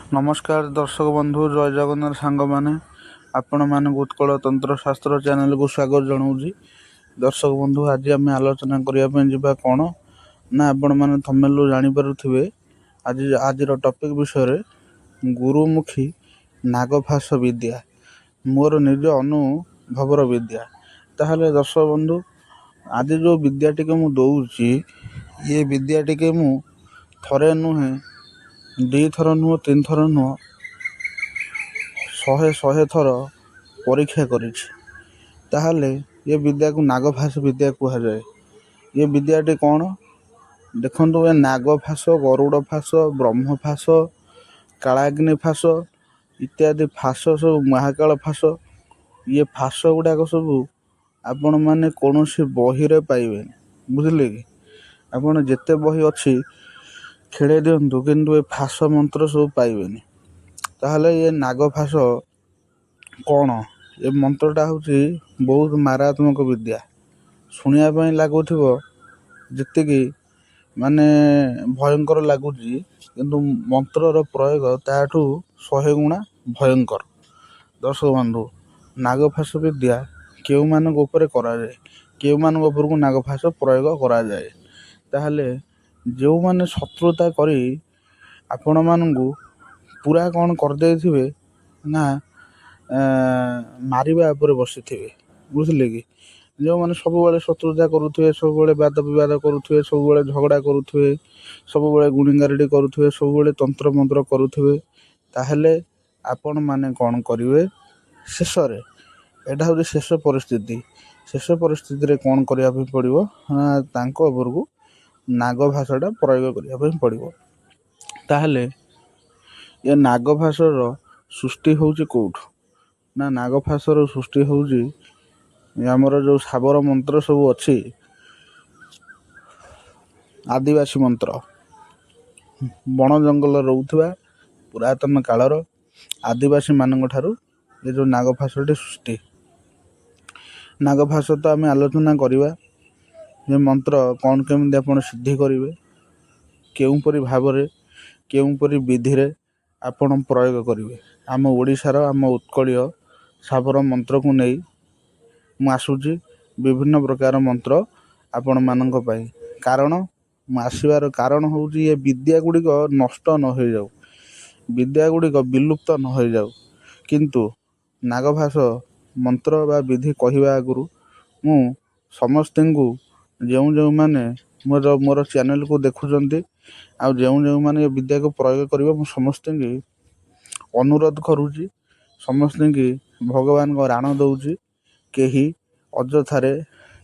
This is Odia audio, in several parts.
नमस्कार दर्शक बंधु जय जगन्नाथ सांग मैंने आपण मान उत्कल तंत्रशास्त्र चैनल को स्वागत जनाऊँगी। दर्शक बंधु आज आम आलोचना करने कौन ना आपण मैंने थंबनेल जानीपे आज आज टॉपिक विषय गुरुमुखी नागफास विद्या मोर निज अनुभवर विद्या। ताहले दर्शक बंधु आज जो विद्याटी के मु दौची ये विद्याटी के मु थरे नुहे दी थर नुह तीन थर नुह शहे थर परीक्षा करिछि। ताहले ये विद्या को नागफास विद्या कहा जाए। ये विद्याटी कौन देखंतु ए नागफास गरुड़ फास ब्रह्म फास कालाग्नि फास इत्यादि फास सब महाकाल फास ये फास गुड़ाक सब आपण मैंने कौन सी बही रे पाइबे बुझिले कि आपण जेते बही अच्छी खेड़े दिंतु किंतु ए फास मंत्र सब पाइबेनी। ताहले ये नागफास कौन ये मंत्रटा हूँ बहुत मारात्मक विद्या शुणा लगुथ जी माने भयंकर लगुच किंतु मंत्रर प्रयोग ताठू 100 गुणा भयंकर। दर्शक बंधु नागफास विद्या केउ मानक उपरे कराए केउ मानक उपरकू नागफास प्रयोग कराए। ताहले जो माने शत्रुता करी आपण मानू पूरा कौन करदे ना मारिबा उपरे बसी थे बुझिले कि जो मैंने सब शत्रुता करुवे सब वाद विवाद करुवे सब झगड़ा करुवे सब गुणीगारेडी करुवे सब तंत्र मंत्र करुवे ताहले आपण माने कौन करेंगे शेष एटा हूँ शेष परिस्थिति रे कौन करने पड़ो ना उपरकू नागभाषाटा प्रयोग करने पड़ो। ताहले ये नागभाषार सृष्टि होउची कोउठ ना नागफासर सृष्टि होउची आमर जो साबर मंत्र सब अच्छी आदिवासी मंत्र बण जंगल रोथुवा पुरातन कालर आदिवासी मानक ठारू ये जो नागफासटी सृष्टि नागफास तो आम आलोचना करवा ये मंत्र कौन केमिति आपण सिद्धि करेंगे केउपरि भाव केउपरि विधि रे आपण प्रयोग करेंगे आम ओडिशार आम उत्कलीय साबर मंत्र को नहीं मु आसुची विभिन्न प्रकार मंत्र आपण मानक पई कारण मु आसीबार कारण होउची ये विद्या गुड़िक नष्ट न हो जाऊ विद्या गुड़िक विलुप्त न हो जाऊ किंतु नागभाष मंत्र बा विधि कहवा आगु मु समस्त को जो माने मोर चैनल को देखुचंती आ जो माने ये विद्या को प्रयोग करिवे मु समस्त की अनुरोध करुची समस्त की भगवान को राण दौची केही अजथारे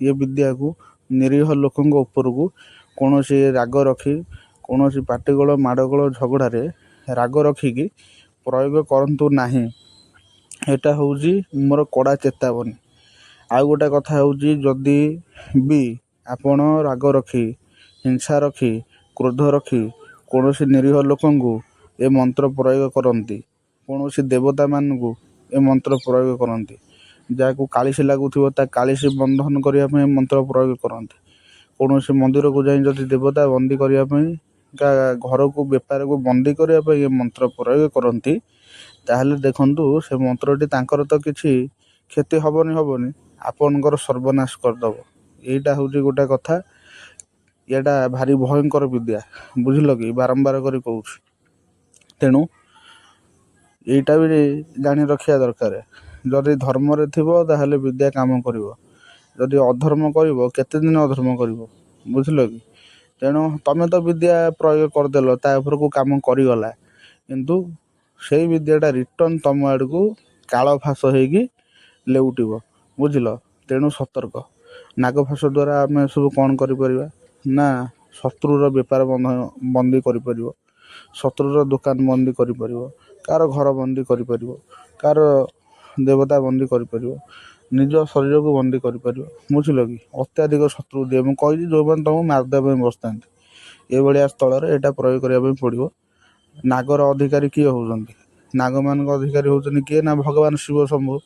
ये विद्या को निरीह लोकों ऊपर को कौन सी राग रखी कौन सी पाटिगोल माड़गोल झगड़े राग रखिकी प्रयोग करंतु नाही। एटा होउची मोर कड़ा चेतावनी। आउ गोटे कथा होउची जदि भी आपण राग रखी हिंसा रखी क्रोध रखी कौन सी निरीह लोकों को ये मंत्र प्रयोग करती कौन सी देवता मान को ये मंत्र प्रयोग करती जहाँ कालीसी लगुव कालीसी बंधन करने मंत्र प्रयोग करते कौन से मंदिर को जाई जदि देवता बंदी करने घर को बेपार को बंदी करने ये मंत्र प्रयोग करती ताहले देखंतु से मंत्रटी तांकर तो किसी क्षति हबनी आपनकर सर्वनाश करदब। यहीटा हूँ गोटे कथा एटा भारी भयंकर विद्या बुझल कि बारंबार कर कहूँ तेणु यहीटा भी जानी रखा दरकार जदि धर्म रे थिबो ताहले विद्या काम करिवो जदि अधर्म करिवो केते दिन अधर्म करिवो बुझल कि तेणु तमें तो विद्या प्रयोग करदेल ता ऊपर को काम करिगला किंतु से विद्याटा रिटर्न तम आड़ को काल फास होगी लेउटिव बुझल। तेणु सतर्क नागफास द्वारा आम सब कौन करिपरिबा ना शत्रुर बेपार बंदी करिपरिबो शत्रुर दुकान बंदी करिपरिबो कार घर बंदी करिपरिबो कार देवता बंदी करिपरिबो निज शरीर को बंदी करिपरिबो बुझल कि अत्याधिक शत्रु दिए मुझे कही जो मैंने तुमको मारदेवा बसता ये भाया स्थल एटा प्रयोग करने पड़ो। नागर अधिकारी किए होउछंती नाग मान अधिकारी होउछंती किए ना भगवान शिव शंभु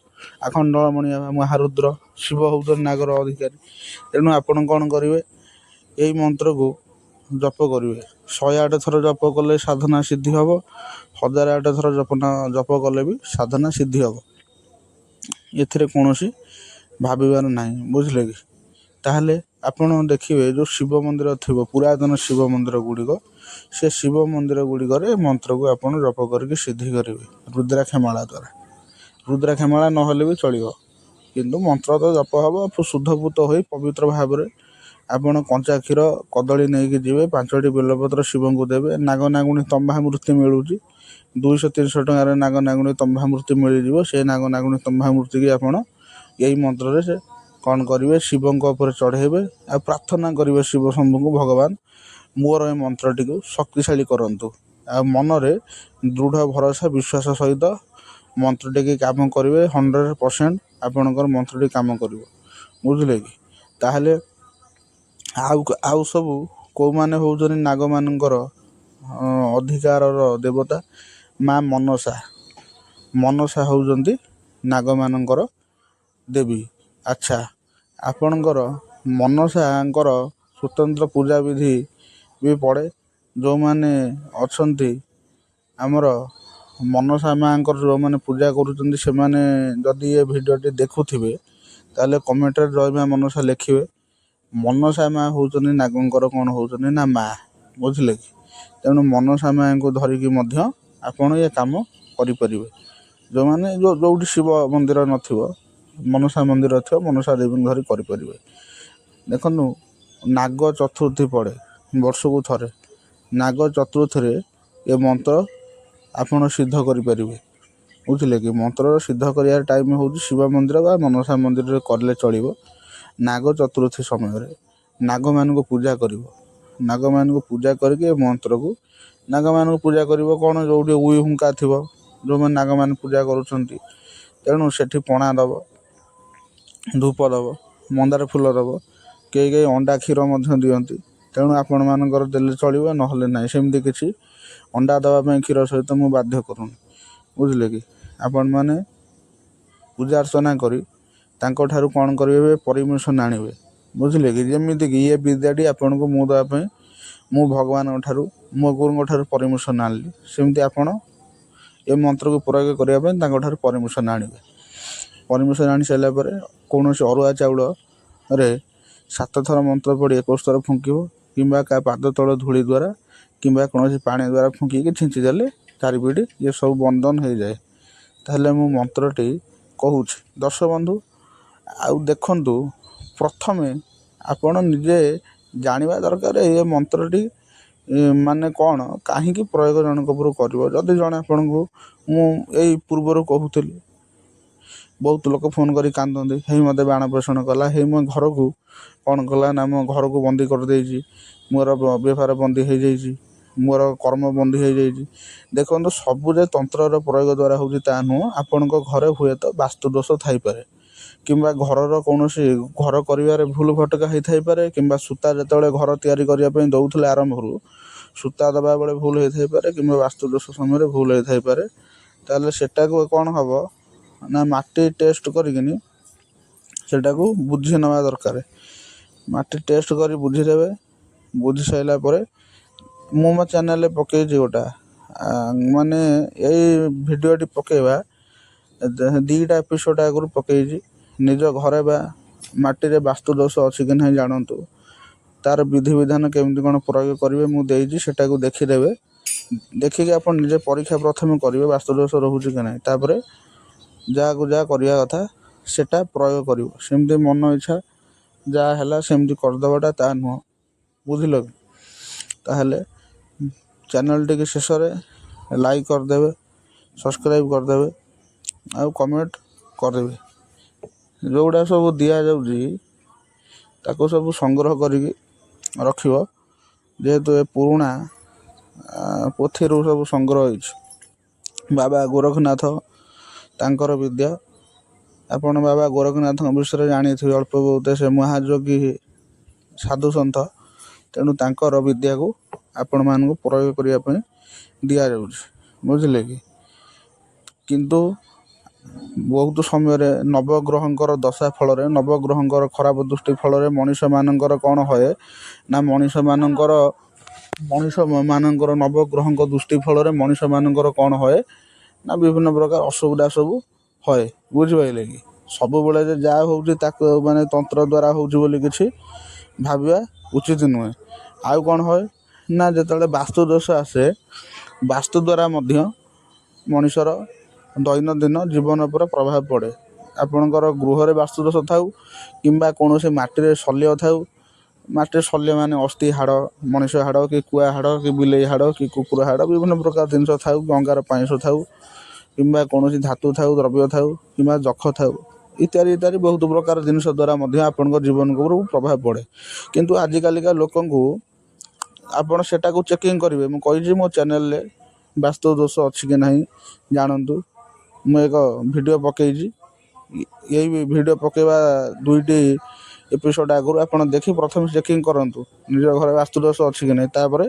आखंडमणि महारुद्र शिव होउछंती नागर अधिकारी। तेणु आपण कौन करेंगे यही मंत्र को जप करेंगे 108 थर जप कले साधना सिद्धि हम 1008 ଥର ଜପ କଲେ ବି ସାଧନା ସିଦ୍ଧି ହେବ। ଏଥିରେ କୌଣସି ଭାବିବାର ନାହିଁ, ବୁଝିଲେ କି? ତାହେଲେ ଆପଣ ଦେଖିବେ ଯେଉଁ ଶିବ ମନ୍ଦିର ଥିବ, ପୁରାତନ ଶିବ ମନ୍ଦିର ଗୁଡ଼ିକ, ସେ ଶିବ ମନ୍ଦିର ଗୁଡ଼ିକରେ ମନ୍ତ୍ରକୁ ଆପଣ ଜପ କରିକି ସିଦ୍ଧି କରିବେ ରୁଦ୍ରାକ୍ଷମାଳା ଦ୍ୱାରା। ରୁଦ୍ରାକ୍ଷମାଳା ନହେଲେ ବି ଚଳିବ, କିନ୍ତୁ ମନ୍ତ୍ର ତ ଜପ ହେବ। ଶୁଦ୍ଧପୂତ ହୋଇ ପବିତ୍ର ଭାବରେ ଆପଣ କଞ୍ଚା କ୍ଷୀର କଦଳୀ ନେଇକି ଯିବେ, 5ଟି ବେଲପତ୍ର ଶିବଙ୍କୁ ଦେବେ। ନାଗନାଗୁଣୀ ତମ୍ଭାମୂର୍ତ୍ତି ମିଳୁଛି, 200-300 ଟଙ୍କାରେ ନାଗନାଗୁଣୀ ତମ୍ଭାମୂର୍ତ୍ତି ମିଳିଯିବ। ସେ ନାଗନାଗୁଣୀ ତମ୍ଭାମୂର୍ତ୍ତିକି ଆପଣ ଏଇ ମନ୍ତ୍ରରେ ସେ କ'ଣ କରିବେ, ଶିବଙ୍କ ଉପରେ ଚଢ଼େଇବେ ଆଉ ପ୍ରାର୍ଥନା କରିବେ ଶିବ ଶମ୍ଭୁଙ୍କୁ, ଭଗବାନ ମୋର ଏ ମନ୍ତ୍ରଟିକୁ ଶକ୍ତିଶାଳୀ କରନ୍ତୁ। ଆଉ ମନରେ ଦୃଢ଼ ଭରସା ବିଶ୍ୱାସ ସହିତ ମନ୍ତ୍ରଟିକି କାମ କରିବେ। 100% ଆପଣଙ୍କର ମନ୍ତ୍ରଟି କାମ କରିବ, ବୁଝିଲେ କି? ତାହେଲେ ଆଉ ସବୁ କେଉଁମାନେ ହେଉଛନ୍ତି ନାଗମାନଙ୍କର ଅଧିକାରର ଦେବତା? ମା ମନସା ହେଉଛନ୍ତି ନାଗମାନଙ୍କର ଦେବୀ। ଆଚ୍ଛା, ଆପଣଙ୍କର ମନସାଙ୍କର ସ୍ୱତନ୍ତ୍ର ପୂଜାବିଧି ବି ପଡ଼େ। ଯେଉଁମାନେ ଅଛନ୍ତି ଆମର ମନସା ମାଆଙ୍କର, ଯେଉଁମାନେ ପୂଜା କରୁଛନ୍ତି, ସେମାନେ ଯଦି ଏ ଭିଡ଼ିଓଟି ଦେଖୁଥିବେ ତାହେଲେ କମେଣ୍ଟରେ ଜୟ ମା ମନସା ଲେଖିବେ। ମନସା ମା ହେଉଛନ୍ତି ନାଗଙ୍କର କ'ଣ ହେଉଛନ୍ତି ନା ମା, ବୁଝିଲେ କି? ତେଣୁ ମନସା ମାଆଙ୍କୁ ଧରିକି ମଧ୍ୟ ଆପଣ ଏ କାମ କରିପାରିବେ। ଯେଉଁମାନେ ଯେଉଁଠି ଶିବ ମନ୍ଦିର ନଥିବ, ମନସା ମନ୍ଦିର ଥିବ, ମନସା ଦେବୀଙ୍କୁ ଧରି କରିପାରିବେ। ଦେଖନ୍ତୁ, ନାଗ ଚତୁର୍ଥୀ ପଡ଼େ ବର୍ଷକୁ ଥରେ। ନାଗ ଚତୁର୍ଥୀରେ ଏ ମନ୍ତ୍ର ଆପଣ ସିଦ୍ଧ କରିପାରିବେ, ବୁଝିଲେ କି? ମନ୍ତ୍ରର ସିଦ୍ଧ କରିବାର ଟାଇମ୍ ହେଉଛି ଶିବ ମନ୍ଦିର ବା ମନସା ମନ୍ଦିରରେ କଲେ ଚଳିବ। ନାଗ ଚତୁର୍ଥୀ ସମୟରେ ନାଗମାନଙ୍କୁ ପୂଜା କରିବ। ନାଗମାନଙ୍କୁ ପୂଜା କରିକି ଏ ମନ୍ତ୍ରକୁ, ନାଗମାନଙ୍କୁ ପୂଜା କରିବ କ'ଣ, ଯେଉଁଠି ଉଇ ହୁଙ୍କା ଥିବ, ଯେଉଁମାନେ ନାଗମାନେ ପୂଜା କରୁଛନ୍ତି, ତେଣୁ ସେଠି ପଣା ଦେବ, ଧୂପ ଦେବ, ମନ୍ଦାର ଫୁଲ ଦେବ। କେହି ଅଣ୍ଡା କ୍ଷୀର ମଧ୍ୟ ଦିଅନ୍ତି। ତେଣୁ ଆପଣମାନଙ୍କର ଦେଲେ ଚଳିବ, ନହେଲେ ନାହିଁ। ସେମିତି କିଛି ଅଣ୍ଡା ଦେବା ପାଇଁ କ୍ଷୀର ସହିତ ମୁଁ ବାଧ୍ୟ କରୁନି, ବୁଝିଲେ କି? ଆପଣମାନେ ପୂଜା ଅର୍ଚ୍ଚନା କରି ତାଙ୍କଠାରୁ କ'ଣ କରିବେ, ପରମିଶନ୍ ଆଣିବେ, ବୁଝିଲେ କି? ଯେମିତିକି ଏ ବିଦ୍ୟାଟି ଆପଣଙ୍କୁ ମୁଁ ଦେବା ପାଇଁ ମୁଁ ଭଗବାନଙ୍କ ଠାରୁ, ମୋ ଗୁରୁଙ୍କ ଠାରୁ ପରମିଶନ୍ ଆଣିଲି, ସେମିତି ଆପଣ ଏ ମନ୍ତ୍ରକୁ ପ୍ରୟୋଗ କରିବା ପାଇଁ ତାଙ୍କଠାରୁ ପରମିଶନ୍ ଆଣିବେ। ପରମିଶନ୍ ଆଣି ସାରିଲା ପରେ କୌଣସି ଅରୁଆ ଚାଉଳରେ 7 ଥର ମନ୍ତ୍ର ପଢ଼ି 21 ଥର ଫୁଙ୍କିବ, କିମ୍ବା କାହା ପାଦ ତଳ ଧୂଳି ଦ୍ୱାରା କିମ୍ବା କୌଣସି ପାଣି ଦ୍ୱାରା ଫୁଙ୍କିକି ଛିଞ୍ଚି ଦେଲେ ଚାରିପିଠି ଏ ସବୁ ବନ୍ଦନ ହୋଇଯାଏ। ତାହେଲେ ମୁଁ ମନ୍ତ୍ରଟି କହୁଛି, ଦର୍ଶକ ବନ୍ଧୁ। ଆଉ ଦେଖନ୍ତୁ, ପ୍ରଥମେ ଆପଣ ନିଜେ ଜାଣିବା ଦରକାର ଏ ମନ୍ତ୍ରଟି ମାନେ କ'ଣ, କାହିଁକି ପ୍ରୟୋଗ ଜଣଙ୍କ ଉପରୁ କରିବ। ଯଦି ଜଣେ ଆପଣଙ୍କୁ, ମୁଁ ଏଇ ପୂର୍ବରୁ କହୁଥିଲି, ବହୁତ ଲୋକ ଫୋନ୍ କରି କାନ୍ଦନ୍ତି, ହେଇ ମୋତେ ବାଣ ପୋଷଣ କଲା, ହେଇ ମୋ ଘରକୁ କ'ଣ କଲା ନା ମୋ ଘରକୁ ବନ୍ଦୀ କରିଦେଇଛି, ମୋର ବେପାର ବନ୍ଦୀ ହୋଇଯାଇଛି, ମୋର କର୍ମ ବନ୍ଦୀ ହୋଇଯାଇଛି। ଦେଖନ୍ତୁ, ସବୁ ଯେ ତନ୍ତ୍ରର ପ୍ରୟୋଗ ଦ୍ୱାରା ହେଉଛି ତା ନୁହଁ। ଆପଣଙ୍କ ଘରେ ହୁଏତ ବାସ୍ତୁ ଦୋଷ ଥାଇପାରେ, କିମ୍ବା ଘରର କୌଣସି ଘର କରିବାରେ ଭୁଲ ଭଟକା ହୋଇଥାଇପାରେ, କିମ୍ବା ସୂତା ଯେତେବେଳେ ଘର ତିଆରି କରିବା ପାଇଁ ଦେଉଥିଲେ ଆରମ୍ଭରୁ ସୂତା ଦେବା ବେଳେ ଭୁଲ ହୋଇଥାଇପାରେ, କିମ୍ବା ବାସ୍ତୁ ଦୋଷ ସମୟରେ ଭୁଲ ହୋଇଥାଇପାରେ। ତାହେଲେ ସେଟାକୁ କ'ଣ ହେବ ନା, ମାଟି ଟେଷ୍ଟ କରିକିନି ସେଟାକୁ ବୁଝି ନେବା ଦରକାର। ମାଟି ଟେଷ୍ଟ କରି ବୁଝିଦେବେ। ବୁଝି ସାରିଲା ପରେ ମୁଁ ମୋ ଚ୍ୟାନେଲରେ ପକାଇଛି ଗୋଟା, ମାନେ ଏଇ ଭିଡ଼ିଓଟି ପକାଇବା 2ଟା ଏପିସୋଡ଼ ଆଗରୁ ପକାଇଛି। ନିଜ ଘରେ ବା ମାଟିରେ ବାସ୍ତୁ ଦୋଷ ଅଛି କି ନାହିଁ ଜାଣନ୍ତୁ, ତା'ର ବିଧିବିଧାନ କେମିତି କ'ଣ ପ୍ରୟୋଗ କରିବେ ମୁଁ ଦେଇଛି, ସେଟାକୁ ଦେଖିଦେବେ। ଦେଖିକି ଆପଣ ନିଜେ ପରୀକ୍ଷା ପ୍ରଥମେ କରିବେ ବାସ୍ତୁ ଦୋଷ ରହୁଛି କି ନାହିଁ। ତାପରେ ଯାହାକୁ ଯାହା କରିବା କଥା ସେଟା ପ୍ରୟୋଗ କରିବ। ସେମିତି ମନ ଇଚ୍ଛା ଯାହା ହେଲା ସେମିତି କରିଦେବାଟା ତା ନୁହଁ, ବୁଝିଲ କି? ତାହେଲେ ଚ୍ୟାନେଲଟିକି ଶେଷରେ ଲାଇକ୍ କରିଦେବେ, ସବସ୍କ୍ରାଇବ୍ କରିଦେବେ, ଆଉ କମେଣ୍ଟ କରିଦେବେ। ଯେଉଁଗୁଡ଼ା ସବୁ ଦିଆଯାଉଛି ତାକୁ ସବୁ ସଂଗ୍ରହ କରିକି ରଖିବ, ଯେହେତୁ ଏ ପୁରୁଣା ପୋଥିରୁ ସବୁ ସଂଗ୍ରହ ହୋଇଛି। ବାବା ଗୋରଖନାଥ ତାଙ୍କର ବିଦ୍ୟା, ଆପଣ ବାବା ଗୋରଖନାଥଙ୍କ ବିଷୟରେ ଜାଣିଥିବେ ଅଳ୍ପ ବହୁତ। ସେ ମହାଯୋଗୀ ସାଧୁସନ୍ଥ, ତେଣୁ ତାଙ୍କର ବିଦ୍ୟାକୁ ଆପଣମାନଙ୍କୁ ପ୍ରୟୋଗ କରିବା ପାଇଁ ଦିଆଯାଉଛି, ବୁଝିଲେ କି? କିନ୍ତୁ ବହୁତ ସମୟରେ ନବଗ୍ରହଙ୍କର ଦଶା ଫଳରେ, ନବଗ୍ରହଙ୍କର ଖରାପ ଦୃଷ୍ଟି ଫଳରେ ମଣିଷମାନଙ୍କର କ'ଣ ହୁଏ ନା, ମଣିଷମାନଙ୍କର ମଣିଷମାନଙ୍କର ନବଗ୍ରହଙ୍କ ଦୃଷ୍ଟି ଫଳରେ ମଣିଷମାନଙ୍କର କ'ଣ ହୁଏ ନା ବିଭିନ୍ନ ପ୍ରକାର ଅସୁବିଧା ସବୁ ହୁଏ। ବୁଝିପାରିଲେ କି? ସବୁବେଳେ ଯେ ଯାହା ହେଉଛି ତାକୁ ମାନେ ତନ୍ତ୍ର ଦ୍ୱାରା ହେଉଛି ବୋଲି କିଛି ଭାବିବା ଉଚିତ ନୁହେଁ। ଆଉ କ'ଣ ହୁଏ ନା ଯେତେବେଳେ ବାସ୍ତୁ ଦୋଷ ଆସେ, ବାସ୍ତୁ ଦ୍ୱାରା ମଧ୍ୟ ମଣିଷର ଦୈନନ୍ଦିନ ଜୀବନ ଉପରେ ପ୍ରଭାବ ପଡ଼େ। ଆପଣଙ୍କର ଗୃହରେ ବାସ୍ତୁ ଦୋଷ ଥାଉ କିମ୍ବା କୌଣସି ମାଟିରେ ଶଲ୍ୟ ଥାଉ, ମାଟିରେ ଶଲ୍ୟ ମାନେ ଅସ୍ଥି ହାଡ଼, ମଣିଷ ହାଡ଼ କି କୁଆ ହାଡ଼ କି ବିଲେଇ ହାଡ଼ କି କୁକୁର ହାଡ଼ ବିଭିନ୍ନ ପ୍ରକାର ଜିନିଷ ଥାଉ, ଗଙ୍ଗାର ପାଇଁଷ ଥାଉ କିମ୍ବା କୌଣସି ଧାତୁ ଥାଉ, ଦ୍ରବ୍ୟ ଥାଉ କିମ୍ବା ଯକ୍ଷ ଥାଉ ଇତ୍ୟାଦି ଇତ୍ୟାଦି ବହୁତ ପ୍ରକାର ଜିନିଷ ଦ୍ୱାରା ମଧ୍ୟ ଆପଣଙ୍କ ଜୀବନ ଉପରକୁ ପ୍ରଭାବ ପଡ଼େ। କିନ୍ତୁ ଆଜିକାଲିକା ଲୋକଙ୍କୁ ଆପଣ ସେଟାକୁ ଚେକିଂ କରିବେ। ମୁଁ କହିଛି ମୋ ଚ୍ୟାନେଲରେ ବାସ୍ତୁ ଦୋଷ ଅଛି କି ନାହିଁ ଜାଣନ୍ତୁ। ମୁଁ ଏକ ଭିଡ଼ିଓ ପକାଇଛି। ଏଇ ଭିଡ଼ିଓ ପକାଇବା 2ଟି ଏପିସୋଡ଼ ଆଗରୁ ଆପଣ ଦେଖି ପ୍ରଥମେ ଚେକିଂ କରନ୍ତୁ ନିଜ ଘରେ ବାସ୍ତୁ ଦୋଷ ଅଛି କି ନାହିଁ, ତାପରେ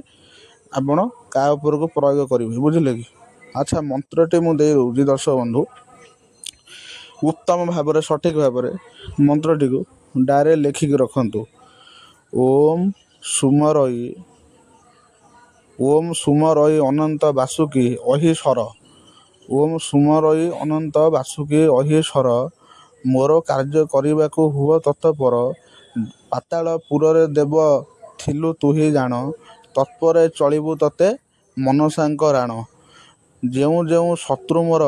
ଆପଣ କାହା ଉପରକୁ ପ୍ରୟୋଗ କରିବେ। ବୁଝିଲେ କି? ଆଚ୍ଛା, ମନ୍ତ୍ରଟି ମୁଁ ଦେଇ ଦେଉଛି ଦର୍ଶକ ବନ୍ଧୁ। ଉତ୍ତମ ଭାବରେ ସଠିକ୍ ଭାବରେ ମନ୍ତ୍ରଟିକୁ ଡାଇରେକ୍ଟ ଲେଖିକି ରଖନ୍ତୁ। ଓମ୍ ସୁମରଇ, ଓମ୍ ସୁମରଇ ଅନନ୍ତ ବାସୁକି ଅହିଶ୍ୱର, ଓମ୍ ସୁମରଇ ଅନନ୍ତ ବାସୁକି ଅହିଶ୍ୱର, ମୋର କାର୍ଯ୍ୟ କରିବାକୁ ହୁଅ ତତ୍ପର, ପାତାଳ ପୁରରେ ଦେବ ଥିଲୁ ତୁହି ଜାଣ, ତତ୍ପରେ ଚଳିବୁ ତତେ ମନସାଙ୍କ ରାଣ, ଯେଉଁ ଯେଉଁ ଶତ୍ରୁ ମୋର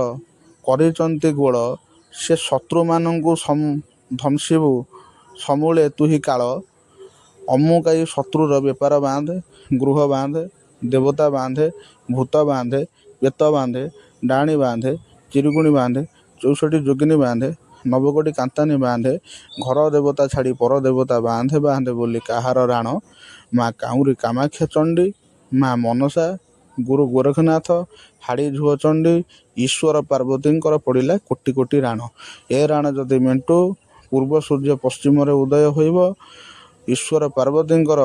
କରିଛନ୍ତି ଗୋଳ, ସେ ଶତ୍ରୁମାନଙ୍କୁ ଧ୍ୱଂସିବୁ ସମୂଳେ ତୁହି କାଳ, ଅମୁକାଇ ଶତ୍ରୁର ବେପାର ବାନ୍ଧେ, ଗୃହ ବାନ୍ଧେ, ଦେବତା ବାନ୍ଧେ, ଭୂତ ବାନ୍ଧେ, ପ୍ରେତ ବାନ୍ଧେ, ଡାଆଣୀ ବାନ୍ଧେ, ଚିରୁଗୁଣି ବାନ୍ଧେ, 64 ଯୋଗିନୀ ବାନ୍ଧେ, 90 କାନ୍ତାନୀ ବାନ୍ଧେ, ଘର ଦେବତା ଛାଡ଼ି ପର ଦେବତା ବାନ୍ଧେ ବାନ୍ଧେ ବୋଲି କାହାର ରାଣ, ମା କାଉଁରୀ କାମାକ୍ଷା ଚଣ୍ଡୀ, ମା ମନସା, ଗୁରୁ ଗୋରଖନାଥ, ହାଡ଼ି ଝୁଅ ଚଣ୍ଡୀ, ଈଶ୍ୱର ପାର୍ବତୀଙ୍କର ପଡ଼ିଲା କୋଟି କୋଟି ରାଣ। ଏ ରାଣ ଯଦି ମେଣ୍ଟୁ, ପୂର୍ବ ସୂର୍ଯ୍ୟ ପଶ୍ଚିମରେ ଉଦୟ ହୋଇବ, ଈଶ୍ୱର ପାର୍ବତୀଙ୍କର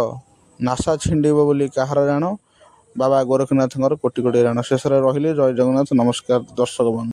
ନାସା ଛିଣ୍ଡିବ ବୋଲି କାହାର ରାଣ, ବାବା ଗୋରଖନାଥଙ୍କର କୋଟି କୋଟି ରାଣ। ଶେଷରେ ରହିଲି। ଜୟ ଜଗନ୍ନାଥ। ନମସ୍କାର ଦର୍ଶକ ବନ୍ଧୁ।